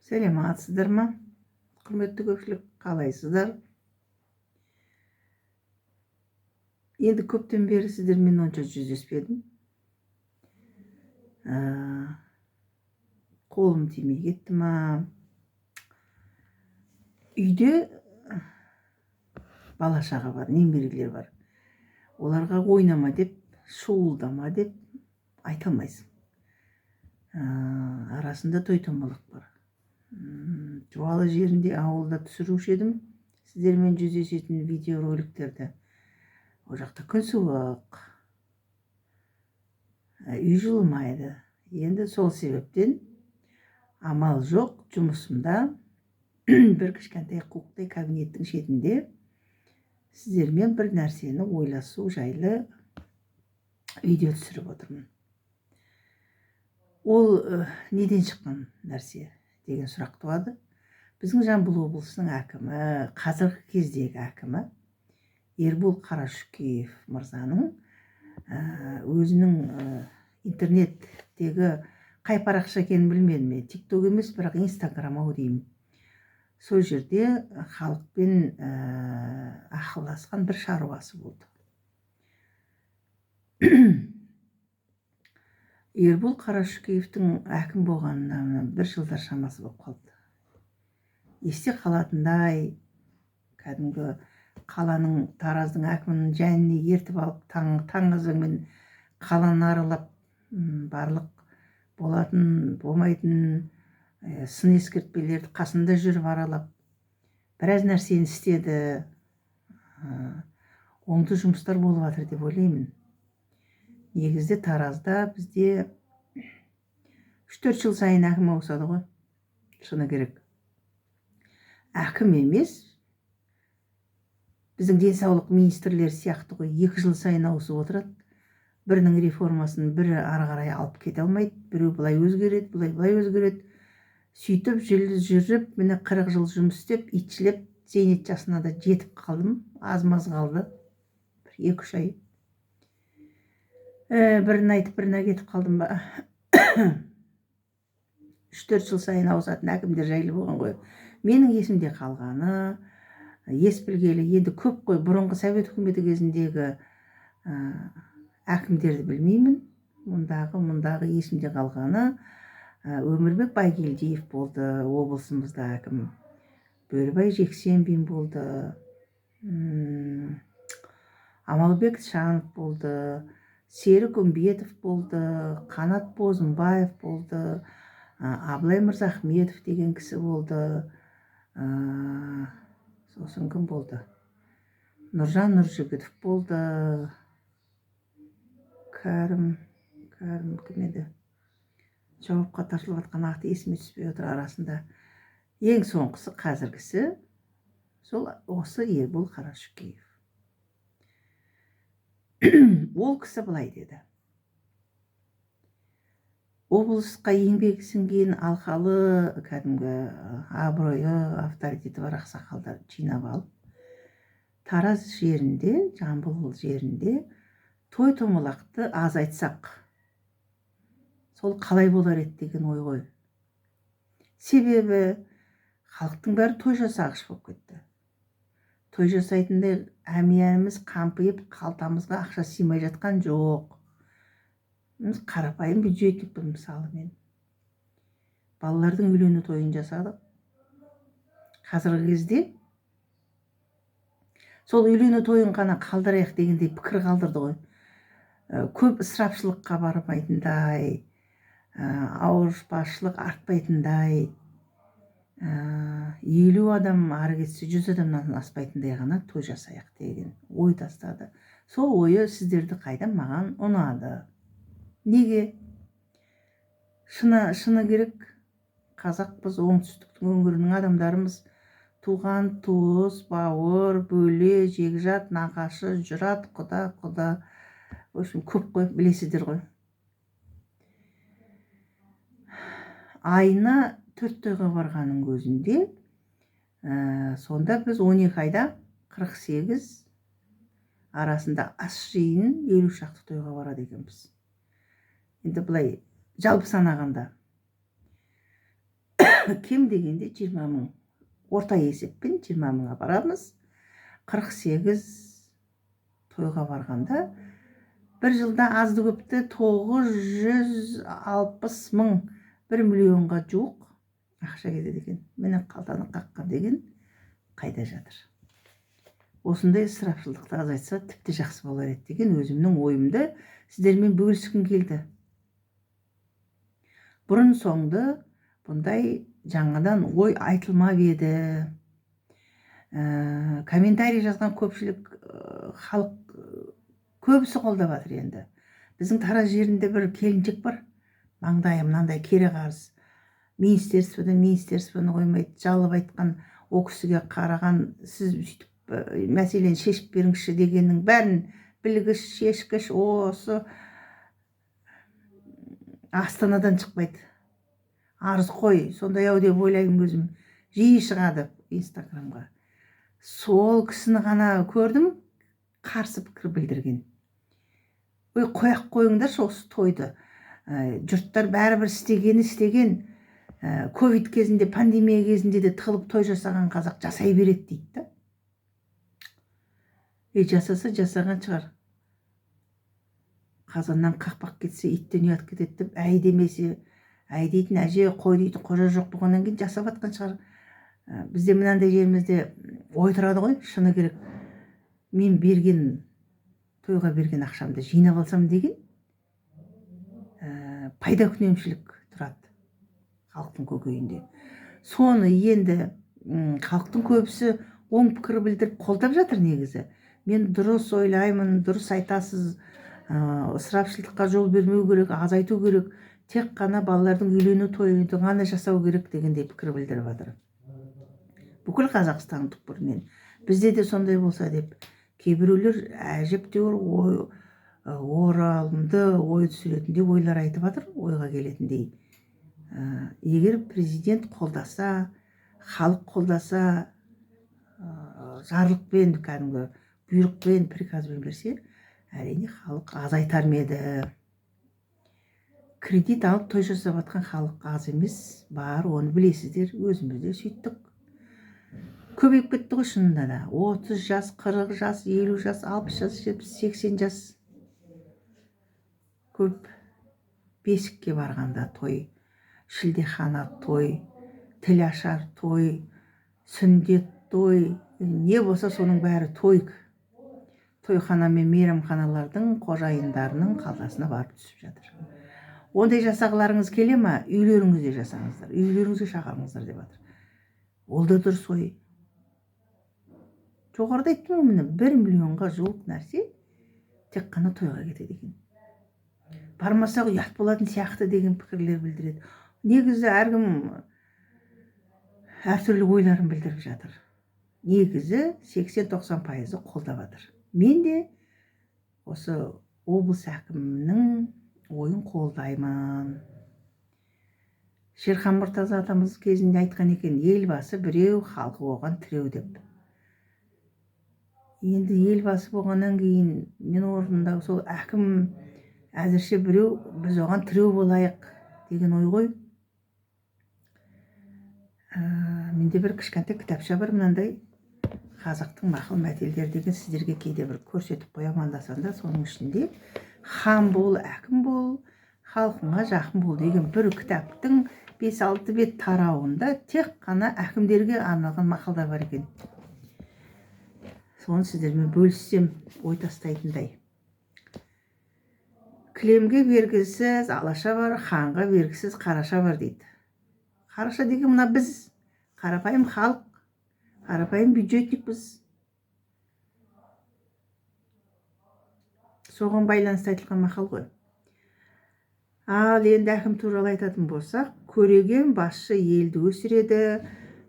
Сәлеметсіздер ма? Құрметті көпшілік, қалайсыздар? Енді көптен бері сіздермен онша жүздеспедім. Қолым тимей кетті ма? Үйде бала шаға бар, немерелер бар. Оларға ойнама деп, шуылдама деп айта алмайсың. Арасында той-томалақ бар. Жуалы жерінде ауылда түсіруші едім. Сіздермен жүздесетін видеороликтерді. О жақта күн суық. Үй жылымайды. Енді сол себептен амал жоқ, жұмысымда бір кішкентай қуықтай кабинеттің шетінде сіздермен бір нәрсені ойласу жайлы видео түсіріп отырмын. Ол неден шыққан нәрсе деген сұрақ туады. Біздің Жамбыл облысының әкімі, қазіргі кездегі әкімі Ербол Қарашүкеев мырзаның өзінің интернеттегі қай парақша екенін білмедім. TikTok емес, бірақ Instagram-ау деймін. Сол жерде халықпен ақылдасқан бір шаруасы болды. Ербол Қарашүкеевтің әкім болғанына бір жылдар шамасы болып қалды. Есте қалатындай, кәдімгі қаланың Тараздың әкімінің жаніне ертіп алып, таңғазымен қаланы аралап, барлық болатын, болмайтын сын ескертпелерді қасында жүріп аралап, біраз нәрсені істеді. Оңды жұмыстар болып жатыр деп ойлаймын. Негізде Таразда бізде 3-4 жыл сайын әкім ауысады ғой. Шыны керек. Әкім емес, біздің денсаулық министрлері сияқты ғой, 2 жыл сайын ауысып отырады. Бірінің реформасын бірі ары қарай алып кете алмайды. Біреу былай өзгереді, былай өзгереді. Сөйтіп жүріп, міне 40 жыл жұмыс істеп, итшілеп, зейнет жасына да жетіп қалдым. Аз-маз қалды. 2-3 ай. Бірін айтып, біріне кетіп қалдым ба. 3-4 жыл сайын ауысатын әкімдер жайлы болған ғой. Менің есімде қалғаны, ес білгелі, енді көп қой, бұрынғы Совет үкіметі кезіндегі әкімдерді білмеймін. Мұндағы есімде қалғаны Өмірбек Байгелдиев болды, облысымызда әкім. Бөрібай Жексенбин болды. Амалбек Шанов болды. Серік Үмбетов болды, Қанат Бозымбаев болды, Абылай Мырзахметов деген кісі болды. Сосын кім болды? Нұржан Нұржігітов болды. Кәрім кім еді? Жауапқа тартылып жатқан аты есіме түспей отыр арасында. Ең соңғысы қазіргісі сол осы Ербол Қарашүкеев. Ол кісі былай деді. Облысқа еңбегі сіңген алқалы кәдімгі абыройы, авторитеті бар ақсақалдар жинап алып, Тараз жерінде, Жамбыл жерінде той-томалақты азайтсақ, сол қалай болар еді деген ой ғой. Себебі халықтың бәрі той жасағыш болып кетті. Той жасайтындай әмиянымыз қампиып, қалтамызға ақша симай жатқан жоқ. Қарапайым бюджетникпін мысалы мен. Балалардың үйлену тойын жасадық. Қазіргі кезде сол үйлену тойын қана қалдырайық дегендей пікір қалдырды ғой. Көп ысырапшылыққа бармайтындай, ауыртпашылық артпайтындай, 50 адам ары кетсе 100 адамнан аспайтындай ғана той жасайық деген ой тастады. Сол ойы сіздерді қайдан маған ұнады. Неге? Шыны керек, қазақпыз, оңтүстіктің өңірінің адамдарымыз, туған, туыс, бауыр, бөле, жекжат, нағашы, жұрат, құда. В общем, көп қой, білесіздер ғой. Айына 4 тойға барғаның өзінде, сонда біз 12 айда 48 арасында ас жиын 50 шақты тойға барады екенбіз. Енді былай жалпы санағанда кем дегенде 20 мың, орта есеппен 20 мыңға барамыз. 48 тойға барғанда бір жылда азды көпті 960 мың, 1 миллионға жуық ақша кетеді екен. Міне қалтаны қаққан деген қайда жатыр. Осындай ысырапшылдықты азайтса тіпті жақсы болар еді деген өзімнің ойымды сіздермен бөліскім келді. Бұрын соңды бұндай жаңадан ой айтылмап еді. Комментарий жазған көпшілік халық көбісі қолдап жатыр енді. Біздің Тараз жерінде бір келіншек бар, маңдайы мынандай кере қарыс, министерствоны қоймайды, жалып айтқан о кісіге қараған, сіз сөйтіп мәселені шешіп беріңізші дегеннің бәрін білгіш, шешкіш, осы Астанадан шықпайды. Арыз қой, сондай ау деп ойлаймын өзім. Жиі шығады Инстаграмға. Сол кісіні ғана көрдім, қарсы пікір білдірген. Ой, қояқ қойыңдаршы осы тойды. Жұрттар бәрібір істеген. Ковид кезінде, пандемия кезінде де тығылып той жасаған қазақ жасай береді дейді да. Жасаса жасаған шығар. Қазаннан қақпақ кетсе, иттен ұят кетеді деп, әй демесе, әй дейтін әже, қой дейтін қожа жоқ болғаннан кейін жасап атқан шығар. Бізде мынандай жерімізде ой тұрады ғой, шыны керек. Мен берген, тойға берген ақшамды жинап алсам деген пайда күнемшілік тұрады халықтың көкейінде. Соны енді халықтың көбісі оң пікір білдіріп қолдап жатыр негізі. Мен дұрыс ойлаймын, дұрыс айтасыз, ысырапшылдыққа жол бермеу керек, азайту керек, тек қана балалардың үйлену тойды ғана жасау керек дегендей пікір білдіріп жатыр. Бүкіл Қазақстан түкпірінен. Бізде де сондай болса деп, кейбіреулер әжептәуір оралымды ой түсіретіндей ойлар айтып жатыр, ойға келетіндей. Егер президент қолдаса, халық қолдаса, жарлықпен, кәдімгі бұйрықпен, приказбен берсе, әрине халық азайтар ма еді. Кредит алып той жасап жатқан халық аз емес, бар, оны білесіздер, өзіміз де сөйттік. Көбейіп кетті ғой шынында да. 30 жас, 40 жас, 50 жас, 60 жас, 70, 80 жас. Көп. Бесікке барғанда той, шілдехана той, тіл ашар той, сүндет той, не болса соның бәрі той. Тойхана мен мейрамханалардың қожайындарының қалтасына барып түсіп жатыр. Ондай жасағыларыңыз келе ма? Үйлеріңізде жасаңыздар, үйлеріңізге шақырыңыздар деп жатыр. Ол да дұрыс ой. Жоғарыда айттым ғой, 1 миллионға жуық нәрсе тек қана тойға кетеді екен. Бармасақ ұят болатын сияқты деген пікірлер білдіреді. Негізі әркім әртүрлі ойларын білдіріп жатыр. Негізі 80-90% қолдап жатыр. Мен де осы облыс әкімінің ойын қолдаймын. Шерхан Мұртаза атамыз кезінде айтқан екен, елбасы біреу, халқы оған тіреу деп. Енді елбасы болғаннан кейін мен орнында сол әкім әзірше біреу, біз оған тіреу болайық деген ой ғой. Менде бір кішкентай кітапша бар, мынандай қазақтың мақал мәтелдері деген, сіздерге кейде бір көрсетіп қоямын анда-санда. Соның ішінде хан бол, әкім бол, халқыңа жақын бол деген бір кітаптың 5-6 бет тарауында тек қана әкімдерге арналған мақалдар бар екен. Соны сіздермен бөліссем, ой тастайтындай. Кілемге бергісіз алаша бар, ханға бергісіз қараша бар дейді. Қараша деген мына біз, қарапайым халық, қарапайым бюджетник біз. Соған байланысты айтылған мақал ғой. Ал енді әкім туралы айтатын болсақ, көреген басшы елді өсіреді,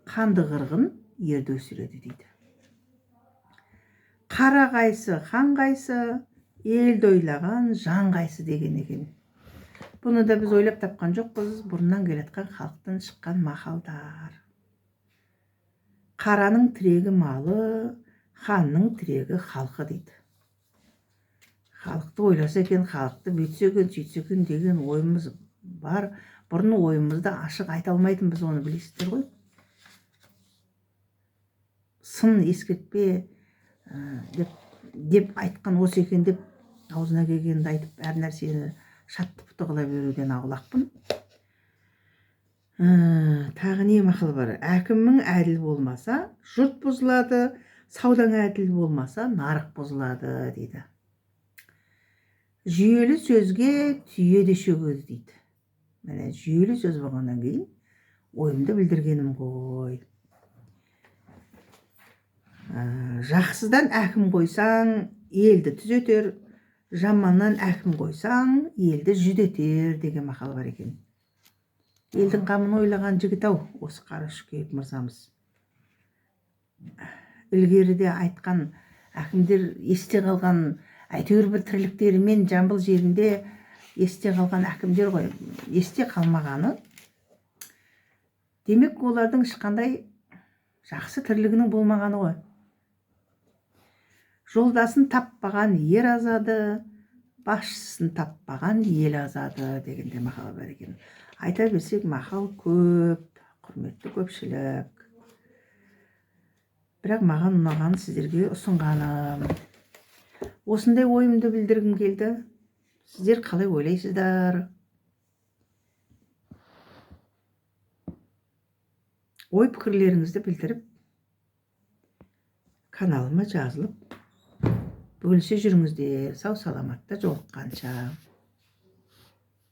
қанды қырғын ерді өсіреді дейді. Қара қайсы, хан қайсы, елді ойлаған жан қайсы деген екен. Бұны да біз ойлап тапқан жоқпыз, бұрыннан келеткен халықтан шыққан мақалдар. Қараның тірегі малы, ханның тірегі халқы дейді. Халықты ойласа екен, халықты бүйтсе екен, сөйтсе екен деген ойымыз бар. бұрын ойымызды ашық айта алмайтынбыз, оны білесіздер ғой. Сын ескертпе деп айтқан осы екен деп аузына келгенді айтып әр нәрсені шатты пұты қыла беруден аулақпын. Тағы не мақал бар? Әкімің әділ болмаса, жұрт бұзылады, саудаң әділ болмаса, нарық бұзылады дейді. Жүйелі сөзге түйе де шөгеді дейді. Міне жүйелі сөз болғаннан кейін ойымды білдіргенім ғой. Жақсыдан әкім қойсаң, елді түзетер, жаманнан әкім қойсаң, елді жүдетер деген мақал бар екен. Елдің қамын ойлаған жігіт-ау, осы Қарашөкеев мырзамыз. Ілгеріде айтқан әкімдер есте қалған, әйтеуір бір тірліктерімен Жамбыл жерінде есте қалған әкімдер ғой. Есте қалмағаны, демек олардың ешқандай жақсы тірлігінің болмағаны ғой. Жолдасын таппаған ер азады, басшысын таппаған ел азады дегенде мақал бар екен. Айта берсек мақал көп, құрметті көпшілік. Бірақ маған ұнаған сіздерге ұсынғаным. Осындай ойымды білдіргім келді. Сіздер қалай ойлайсыздар? Ой пікірлеріңізді білдіріп, каналыма жазылып, бөлісе жүріңіздер, сау саламатта жолыққанша.